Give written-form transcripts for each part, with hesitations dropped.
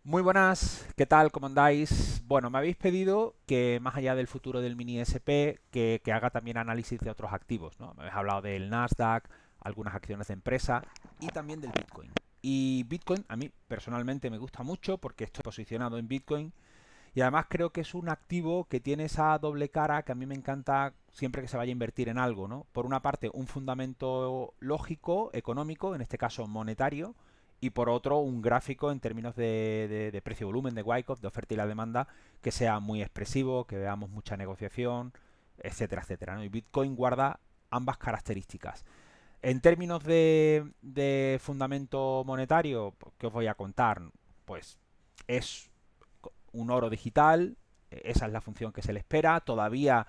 Muy buenas, ¿qué tal? ¿Cómo andáis? Bueno, me habéis pedido que más allá del futuro del mini SP, que haga también análisis de otros activos, ¿no? Me habéis hablado del Nasdaq, algunas acciones de empresa y también del Bitcoin. Y Bitcoin a mí personalmente me gusta mucho porque estoy posicionado en Bitcoin y además creo que es un activo que tiene esa doble cara que a mí me encanta siempre que se vaya a invertir en algo, ¿no? Por una parte, un fundamento lógico, económico, en este caso monetario, y por otro, un gráfico en términos de precio-volumen, de Wyckoff, de oferta y la demanda, que sea muy expresivo, que veamos mucha negociación, etcétera, etcétera, ¿no? Y Bitcoin guarda ambas características. En términos de fundamento monetario, ¿qué os voy a contar? Pues es un oro digital, esa es la función que se le espera, todavía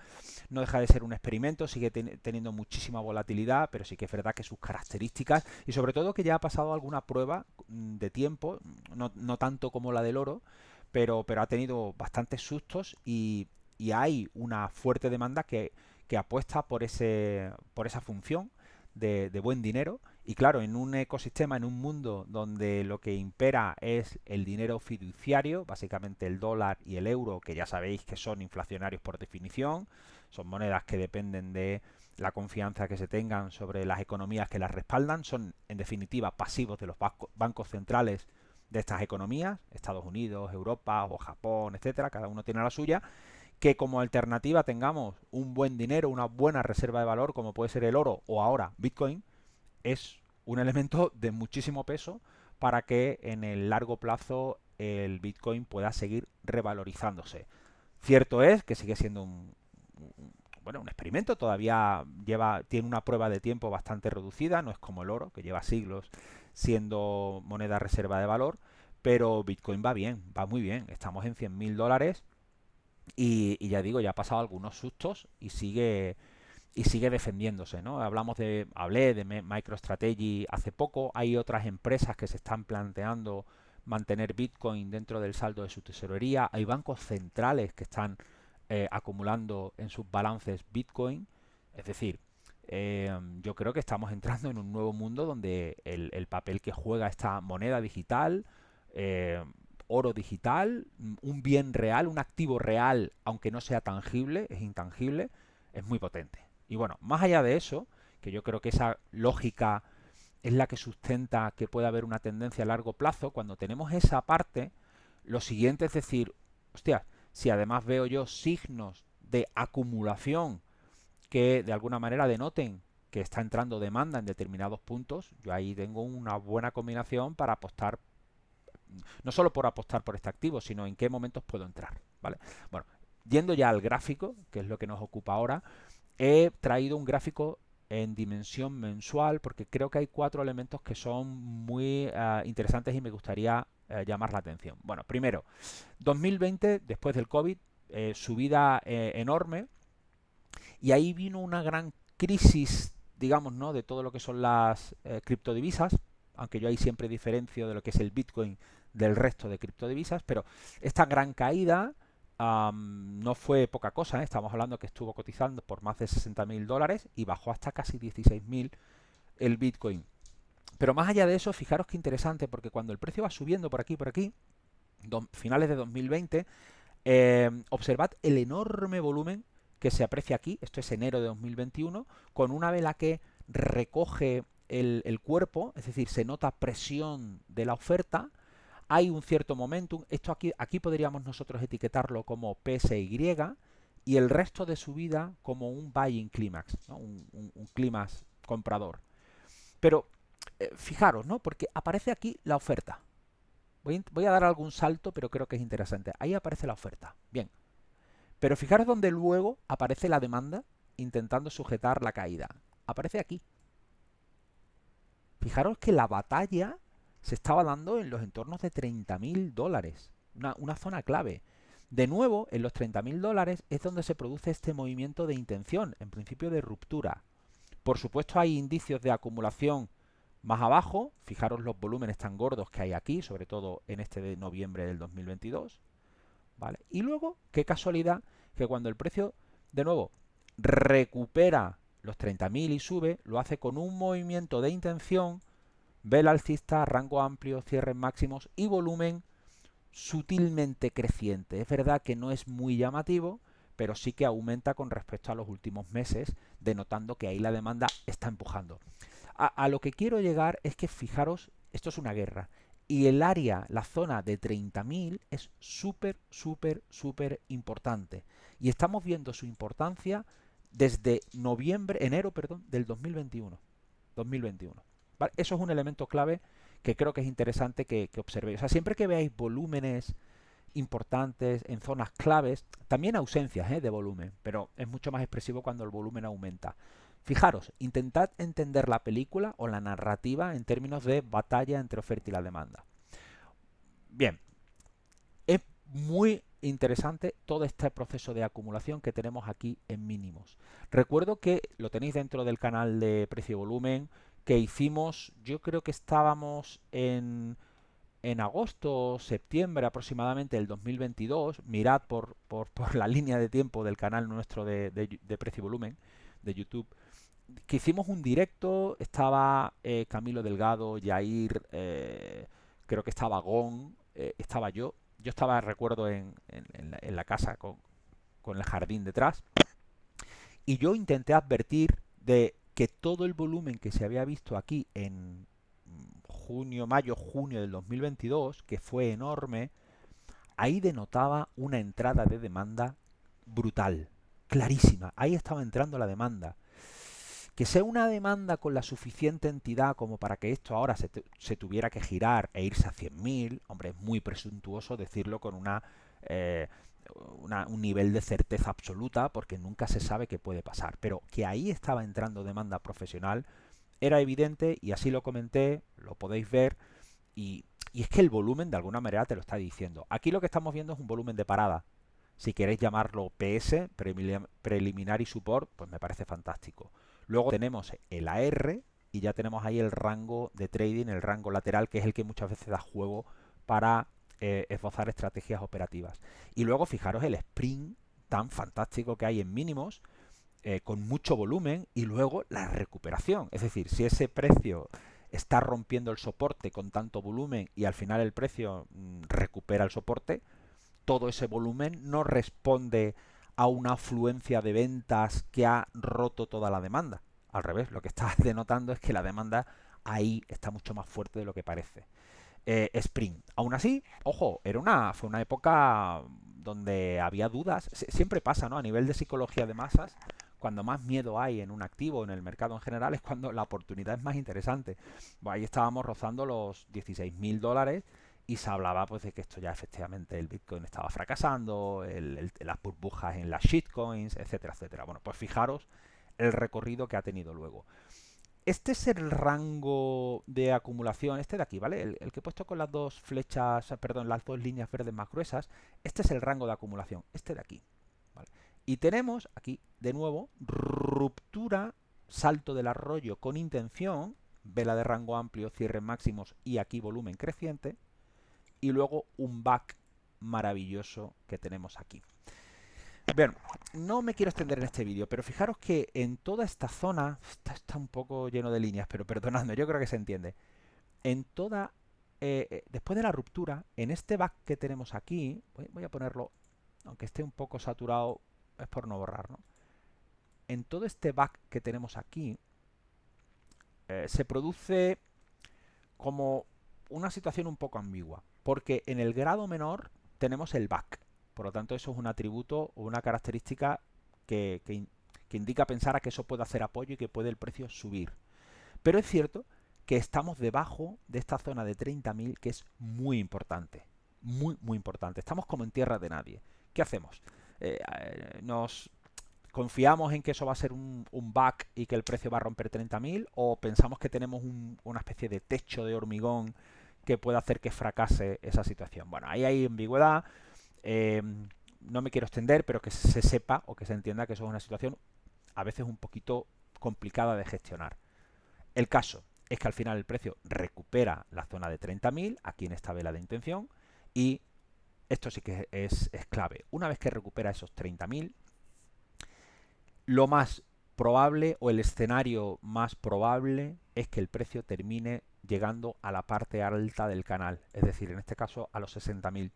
no deja de ser un experimento, sigue teniendo muchísima volatilidad, pero sí que es verdad que sus características, y sobre todo que ya ha pasado alguna prueba de tiempo, no tanto como la del oro, pero ha tenido bastantes sustos y hay una fuerte demanda que apuesta por esa función de buen dinero. Y claro, en un ecosistema, en un mundo donde lo que impera es el dinero fiduciario, básicamente el dólar y el euro, que ya sabéis que son inflacionarios por definición, son monedas que dependen de la confianza que se tengan sobre las economías que las respaldan, son en definitiva pasivos de los bancos centrales de estas economías, Estados Unidos, Europa o Japón, etcétera, cada uno tiene la suya, que como alternativa tengamos un buen dinero, una buena reserva de valor, como puede ser el oro o ahora Bitcoin, es un elemento de muchísimo peso para que en el largo plazo el Bitcoin pueda seguir revalorizándose. Cierto es que sigue siendo un experimento, todavía tiene una prueba de tiempo bastante reducida, no es como el oro, que lleva siglos siendo moneda reserva de valor, pero Bitcoin va bien, va muy bien, estamos en 100.000 dólares y ya digo, ya ha pasado algunos sustos y sigue defendiéndose, ¿no? Hablé de MicroStrategy hace poco, hay otras empresas que se están planteando mantener Bitcoin dentro del saldo de su tesorería, hay bancos centrales que están acumulando en sus balances Bitcoin, es decir, yo creo que estamos entrando en un nuevo mundo donde el papel que juega esta moneda digital, eh, oro digital, un bien real, un activo real, aunque no sea tangible, es intangible, es muy potente. Y bueno, más allá de eso, que yo creo que esa lógica es la que sustenta que pueda haber una tendencia a largo plazo, cuando tenemos esa parte, lo siguiente es decir, hostia, si además veo yo signos de acumulación que de alguna manera denoten que está entrando demanda en determinados puntos, yo ahí tengo una buena combinación para apostar, no solo por apostar por este activo, sino en qué momentos puedo entrar, ¿vale? Bueno, yendo ya al gráfico, que es lo que nos ocupa ahora, he traído un gráfico en dimensión mensual porque creo que hay cuatro elementos que son muy interesantes y me gustaría llamar la atención. Bueno, primero, 2020, después del COVID, subida enorme y ahí vino una gran crisis, digamos, ¿no? De todo lo que son las criptodivisas, aunque yo ahí siempre diferencio de lo que es el Bitcoin del resto de criptodivisas, pero esta gran caída no fue poca cosa, ¿eh? Estamos hablando que estuvo cotizando por más de 60.000 dólares y bajó hasta casi 16.000 el Bitcoin. Pero más allá de eso, fijaros qué interesante, porque cuando el precio va subiendo por aquí, finales de 2020, observad el enorme volumen que se aprecia aquí, esto es enero de 2021, con una vela que recoge el cuerpo, es decir, se nota presión de la oferta, hay un cierto momentum, esto aquí podríamos nosotros etiquetarlo como PSY y el resto de su vida como un buying clímax, ¿no? Un clímax comprador. Pero fijaros, ¿no? Porque aparece aquí la oferta. Voy a dar algún salto, pero creo que es interesante. Ahí aparece la oferta. Bien. Pero fijaros donde luego aparece la demanda intentando sujetar la caída. Aparece aquí. Fijaros que la batalla se estaba dando en los entornos de 30.000 dólares. Una zona clave. De nuevo, en los 30.000 dólares es donde se produce este movimiento de intención, en principio de ruptura. Por supuesto hay indicios de acumulación más abajo, fijaros los volúmenes tan gordos que hay aquí, sobre todo en este de noviembre del 2022. ¿Vale? Y luego, qué casualidad, que cuando el precio, de nuevo, recupera los 30.000 y sube, lo hace con un movimiento de intención, vela alcista, rango amplio, cierres máximos y volumen sutilmente creciente. Es verdad que no es muy llamativo, pero sí que aumenta con respecto a los últimos meses, denotando que ahí la demanda está empujando. A lo que quiero llegar es que, fijaros, esto es una guerra. Y el área, la zona de 30.000 es súper, súper, súper importante. Y estamos viendo su importancia desde enero, perdón, del 2021. 2021. ¿Vale? Eso es un elemento clave que creo que es interesante que observéis. O sea, siempre que veáis volúmenes importantes en zonas claves, también ausencias de volumen, pero es mucho más expresivo cuando el volumen aumenta. Fijaros, intentad entender la película o la narrativa en términos de batalla entre oferta y la demanda. Bien, es muy interesante todo este proceso de acumulación que tenemos aquí en mínimos. Recuerdo que lo tenéis dentro del canal de precio y volumen que hicimos, yo creo que estábamos en agosto o septiembre aproximadamente del 2022, mirad por la línea de tiempo del canal nuestro de precio y volumen de YouTube, que hicimos un directo, estaba Camilo Delgado, Yair, creo que estaba Gon, estaba yo estaba, recuerdo, en la casa con el jardín detrás, y yo intenté advertir de que todo el volumen que se había visto aquí en mayo, junio del 2022, que fue enorme, ahí denotaba una entrada de demanda brutal, clarísima. Ahí estaba entrando la demanda. Que sea una demanda con la suficiente entidad como para que esto ahora se tuviera que girar e irse a 100.000, hombre, es muy presuntuoso decirlo con eh, un nivel de certeza absoluta, porque nunca se sabe qué puede pasar. Pero que ahí estaba entrando demanda profesional era evidente, y así lo comenté, lo podéis ver, y es que el volumen de alguna manera te lo está diciendo. Aquí lo que estamos viendo es un volumen de parada. Si queréis llamarlo PS, Preliminary Support, pues me parece fantástico. Luego tenemos el AR y ya tenemos ahí el rango de trading, el rango lateral, que es el que muchas veces da juego para esbozar estrategias operativas. Y luego fijaros el sprint tan fantástico que hay en mínimos, con mucho volumen, y luego la recuperación. Es decir, si ese precio está rompiendo el soporte con tanto volumen y al final el precio recupera el soporte, todo ese volumen no responde a una afluencia de ventas que ha roto toda la demanda. Al revés, lo que está denotando es que la demanda ahí está mucho más fuerte de lo que parece. Spring. Aún así, ojo, fue una época donde había dudas. Siempre pasa, ¿no? A nivel de psicología de masas, cuando más miedo hay en un activo, en el mercado en general, es cuando la oportunidad es más interesante. Bueno, ahí estábamos rozando los 16.000 dólares y se hablaba pues de que esto ya efectivamente el Bitcoin estaba fracasando, las burbujas en las shitcoins, etcétera, etcétera. Bueno, pues fijaros el recorrido que ha tenido luego. Este es el rango de acumulación, este de aquí, ¿vale? El que he puesto con las dos flechas, perdón, las dos líneas verdes más gruesas, este es el rango de acumulación, este de aquí, ¿vale? Y tenemos aquí, de nuevo, ruptura, salto del arroyo con intención, vela de rango amplio, cierres máximos y aquí volumen creciente, y luego un back maravilloso que tenemos aquí. Bien, no me quiero extender en este vídeo, pero fijaros que en toda esta zona, está un poco lleno de líneas, pero perdonadme, yo creo que se entiende. En toda, después de la ruptura, en este back que tenemos aquí, voy a ponerlo, aunque esté un poco saturado, es por no borrar, ¿no? En todo este back que tenemos aquí, se produce como una situación un poco ambigua, porque en el grado menor tenemos el back. Por lo tanto, eso es un atributo o una característica que indica pensar a que eso puede hacer apoyo y que puede el precio subir. Pero es cierto que estamos debajo de esta zona de 30.000, que es muy importante. Muy, muy importante. Estamos como en tierra de nadie. ¿Qué hacemos? Nos confiamos en que eso va a ser un back y que el precio va a romper 30.000, o pensamos que tenemos una especie de techo de hormigón que puede hacer que fracase esa situación. Bueno, ahí hay ambigüedad. Eh, no me quiero extender, pero que se sepa o que se entienda que eso es una situación a veces un poquito complicada de gestionar. El caso es que al final el precio recupera la zona de 30.000 aquí en esta vela de intención, y esto sí que es clave. Una vez que recupera esos 30.000, lo más probable o el escenario más probable es que el precio termine llegando a la parte alta del canal, es decir, en este caso a los 60.000.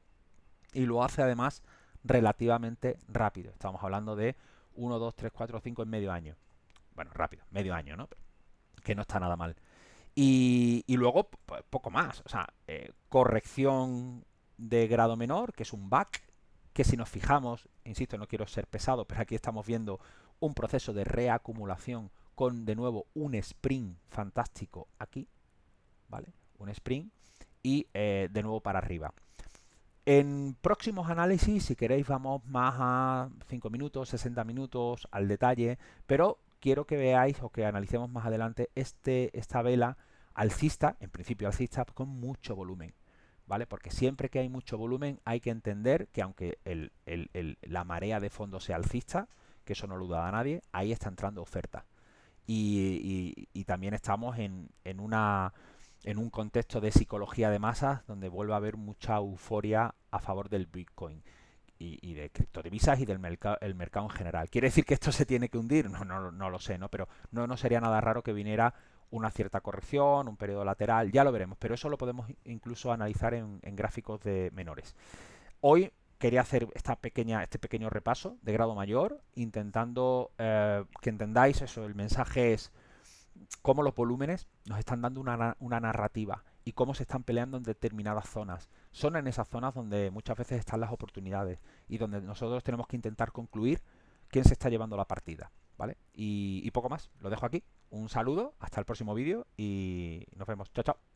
Y lo hace además relativamente rápido. Estamos hablando de 1, 2, 3, 4, 5 en medio año. Bueno, rápido, medio año, ¿no? Que no está nada mal. Y luego, pues, poco más. O sea, corrección de grado menor, que es un bug, que si nos fijamos, insisto, no quiero ser pesado, pero aquí estamos viendo un proceso de reacumulación con, de nuevo, un sprint fantástico aquí, ¿vale? Un sprint y de nuevo para arriba. En próximos análisis, si queréis, vamos más a 5 minutos, 60 minutos, al detalle, pero quiero que veáis o que analicemos más adelante esta vela alcista, en principio alcista, con mucho volumen, ¿vale? Porque siempre que hay mucho volumen hay que entender que aunque la marea de fondo sea alcista, que eso no lo duda a nadie, ahí está entrando oferta. Y también estamos en un contexto de psicología de masas donde vuelve a haber mucha euforia a favor del Bitcoin y de criptodivisas y del el mercado en general. ¿Quiere decir que esto se tiene que hundir? No lo sé, ¿no? Pero no sería nada raro que viniera una cierta corrección, un periodo lateral, ya lo veremos, pero eso lo podemos incluso analizar en gráficos de menores. Hoy quería hacer este pequeño repaso de grado mayor, intentando que entendáis eso. El mensaje es cómo los volúmenes nos están dando una narrativa y cómo se están peleando en determinadas zonas. Son en esas zonas donde muchas veces están las oportunidades y donde nosotros tenemos que intentar concluir quién se está llevando la partida, ¿vale? Y poco más, lo dejo aquí. Un saludo, hasta el próximo vídeo y nos vemos. Chao, chao.